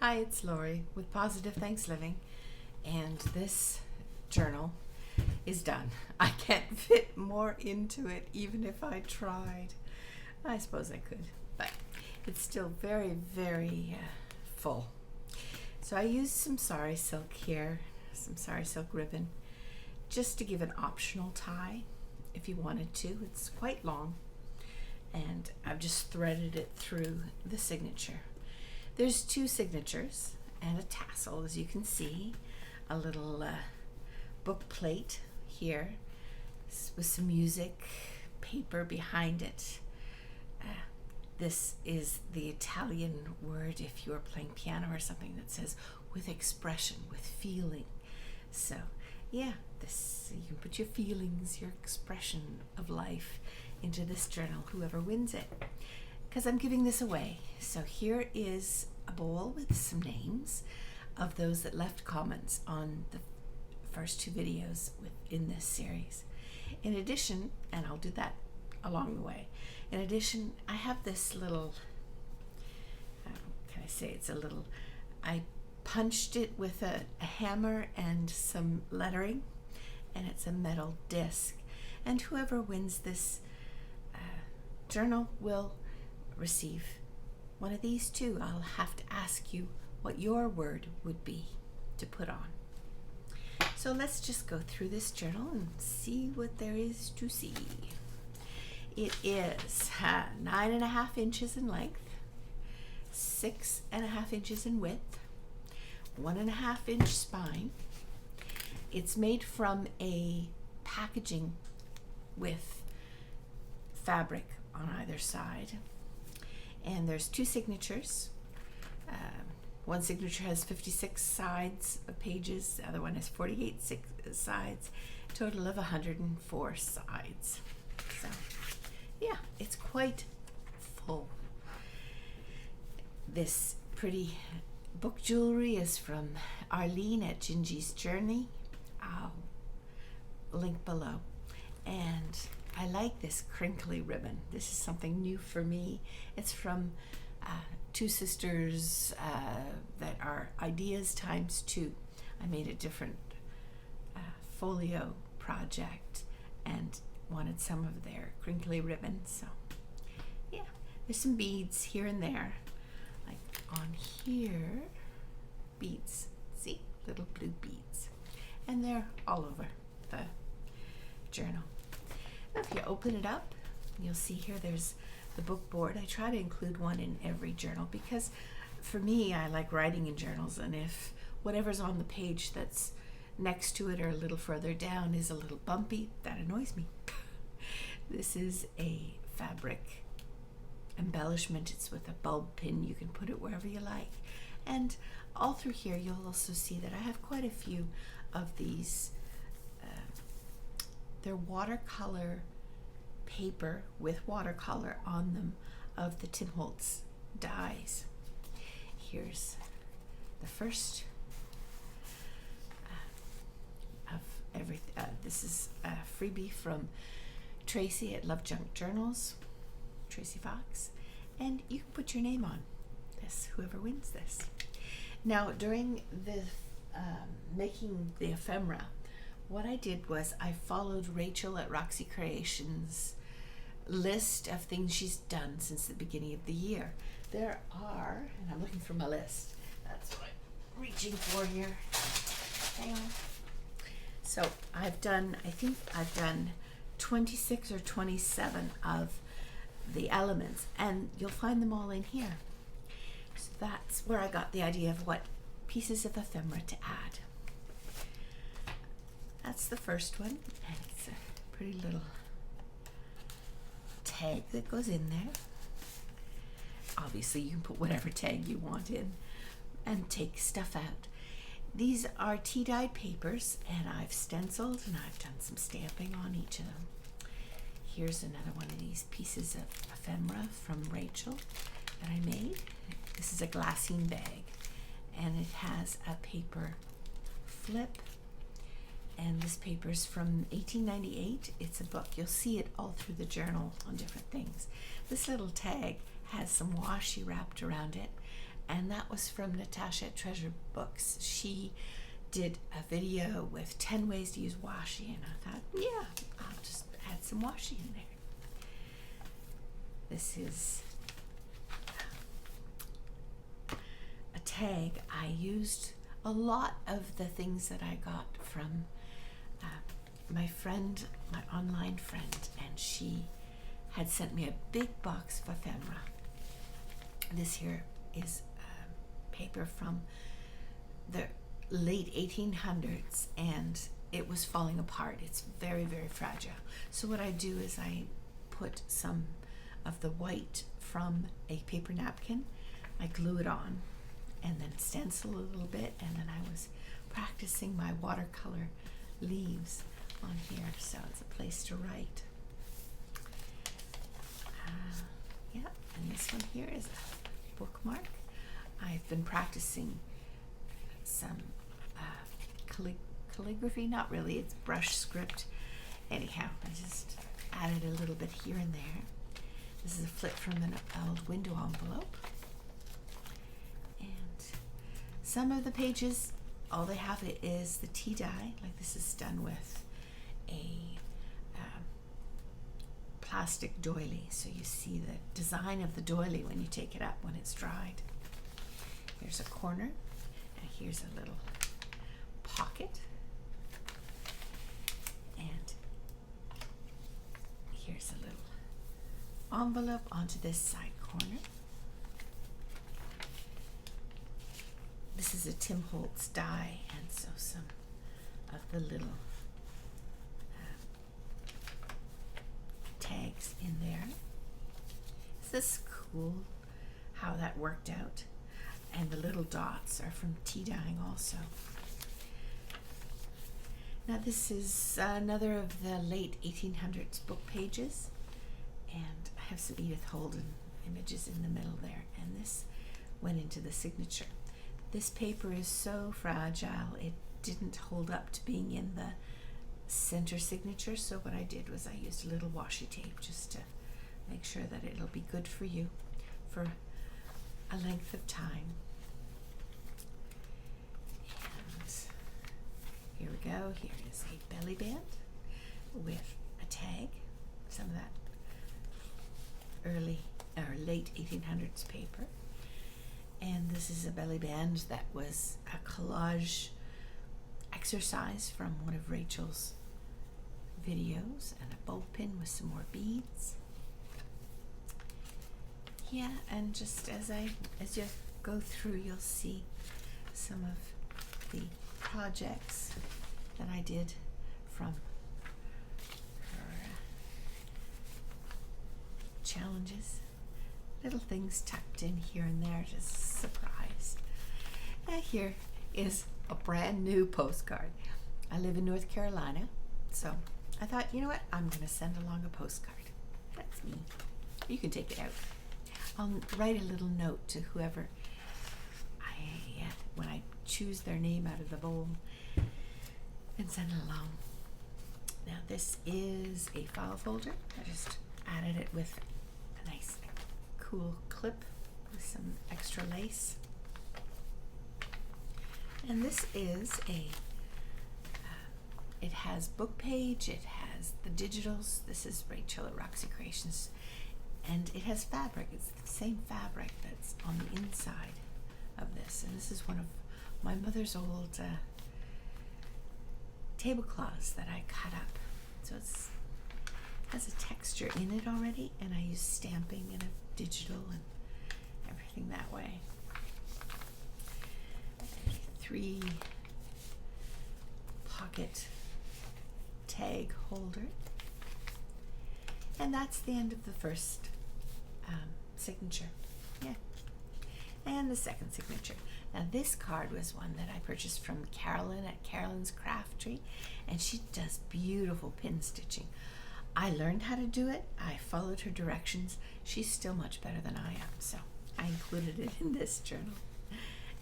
Hi, it's Lori with Positive Thanks Living, and this journal is done. I can't fit more into it even if I tried. I suppose I could, but it's still very, very full. So I used some sari silk here, some sari silk ribbon, just to give an optional tie if you wanted to. It's quite long, and I've just threaded it through the signature. There's two signatures and a tassel, as you can see, a little book plate here with some music, paper behind it. This is the Italian word, if you're playing piano or something, that says with expression, with feeling. So yeah, this, you can put your feelings, your expression of life into this journal, whoever wins it, because I'm giving this away. So here is a bowl with some names of those that left comments on the first two videos in this series. In addition, and I'll do that along the way, in addition, I have this little, can I say it's a little, I punched it with a hammer and some lettering, and it's a metal disc. And whoever wins this journal will receive one of these two. I'll have to ask you what your word would be to put on. So let's just go through this journal and see what there is to see. It is 9.5 inches in length, 6.5 inches in width, 1.5 inch spine. It's made from a packaging with fabric on either side. And there's two signatures. One signature has 56 sides of pages, the other one has 48 sides, total of 104 sides. So yeah, it's quite full. This pretty book jewelry is from Arlene at Gingy's Journey. I'll link below. And I like this crinkly ribbon. This is something new for me. It's from two sisters that are IdeasTimesTwo. I made a different folio project and wanted some of their crinkly ribbon. So yeah, there's some beads here and there. Like on here, beads. See? Little blue beads. And they're all over the journal. If you open it up, you'll see here there's the book board. I try to include one in every journal because for me, I like writing in journals, and if whatever's on the page that's next to it or a little further down is a little bumpy, that annoys me. This is a fabric embellishment. It's with a bulb pin. You can put it wherever you like. And all through here, you'll also see that I have quite a few of these. They're watercolor paper with watercolor on them of the Tim Holtz dies. Here's the first of everything. This is a freebie from Tracy at Love Junk Journals, Tracy Fox, and you can put your name on this, whoever wins this. Now, during the making the ephemera, what I did was I followed Rachel at Roxy Creations list of things she's done since the beginning of the year. There are, and I'm looking for my list. That's what I'm reaching for here. Hang on. So I think I've done 26 or 27 of the elements, and you'll find them all in here. So that's where I got the idea of what pieces of ephemera to add. That's the first one, and it's a pretty little tag that goes in there. Obviously, you can put whatever tag you want in and take stuff out. These are tea-dyed papers, and I've stenciled and I've done some stamping on each of them. Here's another one of these pieces of ephemera from Rachel that I made. This is a glassine bag, and it has a paper flip. And this paper's from 1898. It's a book. You'll see it all through the journal on different things. This little tag has some washi wrapped around it, and that was from Natasha at Treasure Books. She did a video with 10 ways to use washi, and I thought, yeah, I'll just add some washi in there. This is a tag. I used a lot of the things that I got from my friend, my online friend, and she had sent me a big box of ephemera. This here is paper from the late 1800s, and it was falling apart. It's very, very fragile. So what I do is I put some of the white from a paper napkin, I glue it on, and then stencil a little bit, and then I was practicing my watercolor leaves on here, so it's a place to write. Yeah, and this one here is a bookmark. I've been practicing some calligraphy, not really, it's brush script. Anyhow, I just added a little bit here and there. This is a flip from an old window envelope. And some of the pages, all they have it is the tea dye, like this is done with a plastic doily, so you see the design of the doily when you take it up when it's dried. Here's a corner, and here's a little pocket, and here's a little envelope onto this side corner. This is a Tim Holtz die, and so some of the little tags in there. Is this cool how that worked out? And the little dots are from tea dyeing also. Now this is another of the late 1800s book pages, and I have some Edith Holden images in the middle there, and this went into the signature. This paper is so fragile, it didn't hold up to being in the center signature, so what I did was I used a little washi tape just to make sure that it'll be good for you for a length of time. And here we go. Here is a belly band with a tag, some of that early or late 1800s paper. And this is a belly band that was a collage exercise from one of Rachel's videos, and a bow pin with some more beads. Yeah, and just as you go through, you'll see some of the projects that I did from her challenges. Little things tucked in here and there, just a surprise. And here is a brand new postcard. I live in North Carolina, so I thought, you know what, I'm going to send along a postcard. That's me. You can take it out. I'll write a little note to whoever when I choose their name out of the bowl, and send it along. Now this is a file folder. I just added it with a nice cool clip with some extra lace. And this is it has book page, it has the digitals. This is Rachel at Roxy Creations, and it has fabric. It's the same fabric that's on the inside of this, and this is one of my mother's old tablecloths that I cut up. So it has a texture in it already, and I use stamping and a digital and everything that way. 3 pocket tag holder, and that's the end of the first signature. Yeah, and the second signature. Now this card was one that I purchased from Carolyn at Carolyn's Craftery, and she does beautiful pin stitching. I learned how to do it. I followed her directions. She's still much better than I am, so I included it in this journal.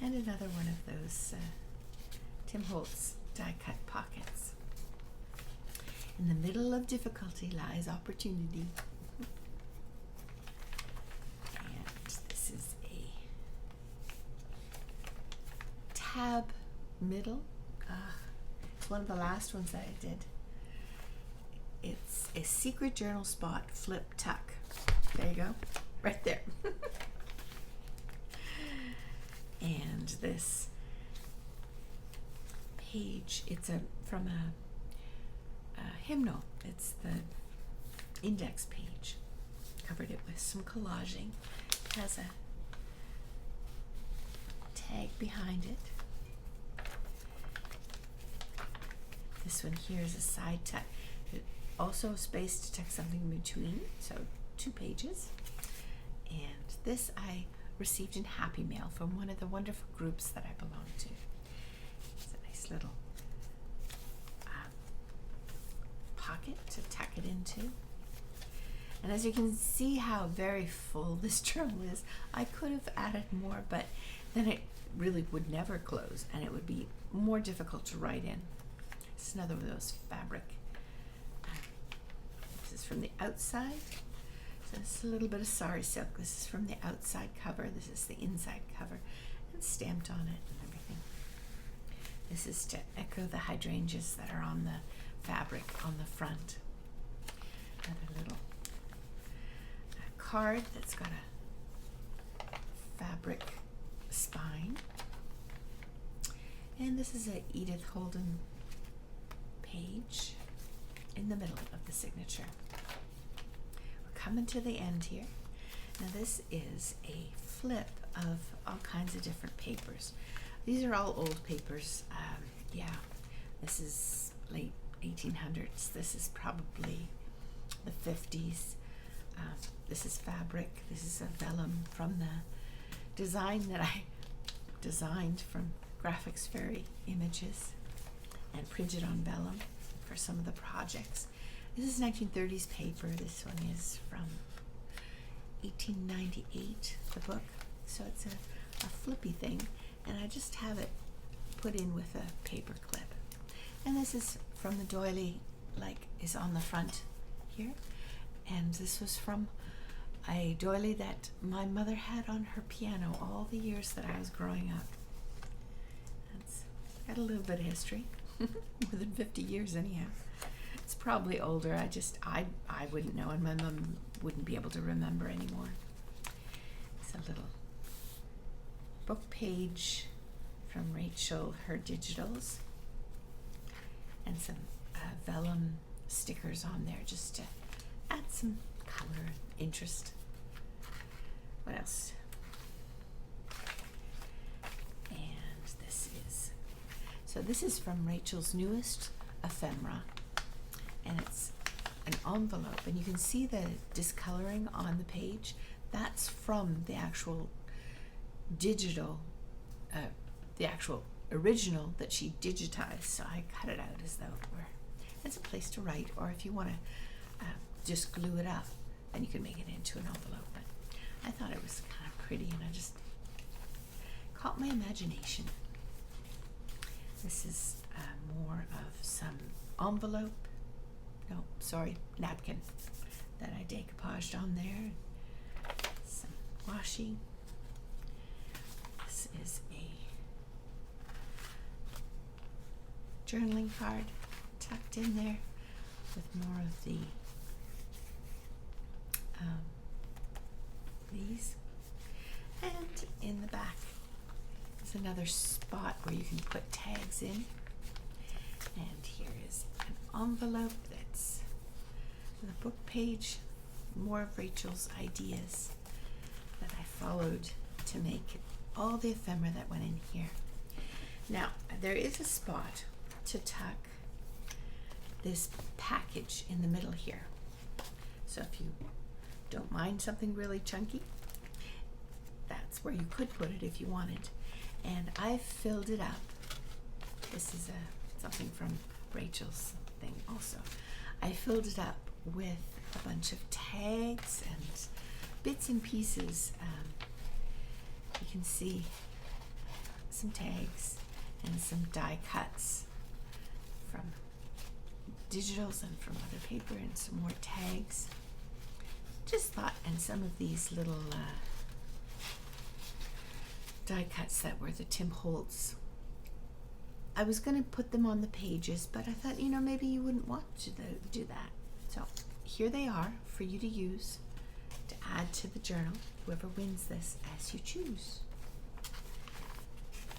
And another one of those Tim Holtz die cut pockets. In the middle of difficulty lies opportunity. And this is a tab middle. It's one of the last ones that I did. It's a secret journal spot flip tuck. There you go, right there. And this page, it's from a hymnal. It's the index page. Covered it with some collaging. It has a tag behind it. This one here is a side tuck. Also space to tuck something in between, so 2 pages. And this I received in Happy Mail from one of the wonderful groups that I belong to. It's a nice little pocket to tuck it into. And as you can see how very full this journal is, I could have added more, but then it really would never close and it would be more difficult to write in. It's another of those fabric. This is from the outside. So this is a little bit of sari silk. This is from the outside cover. This is the inside cover. And stamped on it and everything. This is to echo the hydrangeas that are on the fabric on the front. Another little card that's got a fabric spine. And this is a Edith Holden page in the middle of the signature. We're coming to the end here. Now this is a flip of all kinds of different papers. These are all old papers. Yeah, this is late 1800s. This is probably the 50s. This is fabric. This is a vellum from the design that I designed from Graphics Fairy images and printed on vellum for some of the projects. This is 1930s paper. This one is from 1898, the book. So it's a flippy thing, and I just have it put in with a paper clip. And this is from the doily, like is on the front here. And this was from a doily that my mother had on her piano all the years that I was growing up. It's got a little bit of history, more than 50 years anyhow. It's probably older. I wouldn't know, and my mom wouldn't be able to remember anymore. It's a little book page from Rachel, her digitals, and some vellum stickers on there just to add some color and interest. What else? And this is from Rachel's newest ephemera, and it's an envelope, and you can see the discoloring on the page. That's from the actual digital, the actual original that she digitized. So I cut it out as though it were. It's a place to write, or if you want to just glue it up, then you can make it into an envelope. But I thought it was kind of pretty, and I just caught my imagination. This is more of some envelope, napkin that I decoupaged on there. Some washi. This is a journaling card tucked in there with more of the these, and in the back is another spot where you can put tags in. And here is an envelope that's the book page, more of Rachel's ideas that I followed to make all the ephemera that went in here. Now there is a spot to tuck this package in the middle here. So if you don't mind something really chunky, that's where you could put it if you wanted. And I filled it up. This is something from Rachel's thing also. I filled it up with a bunch of tags and bits and pieces. You can see some tags and some die cuts from digitals and from other paper, and some more tags. Just thought, and some of these little die cuts that were the Tim Holtz I was going to put them on the pages, but I thought, you know, maybe you wouldn't want to do that. So here they are for you to use to add to the journal, whoever wins this, as you choose.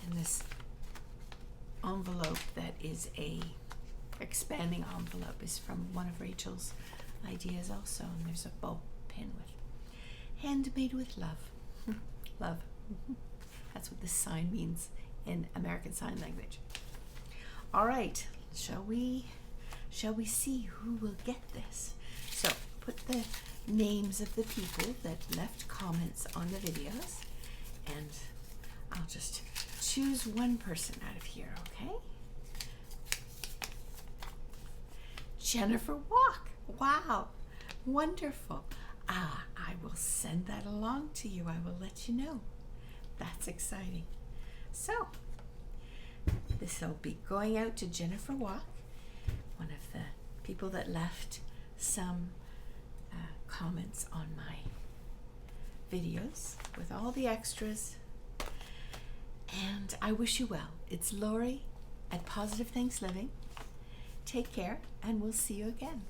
And this envelope that is a expanding envelope is from one of Rachel's ideas also, and there's a bow pin with handmade with love. Love. That's what this sign means in American Sign Language. All right, shall we see who will get this? So put the names of the people that left comments on the videos, and I'll just choose one person out of here, okay? Jennifer Walk. Wow, wonderful. I will send that along to you. I will let you know. That's exciting. So this will be going out to Jennifer Walk, one of the people that left some comments on my videos with all the extras. And I wish you well. It's Lori at Positive Thanks Living. Take care, and we'll see you again.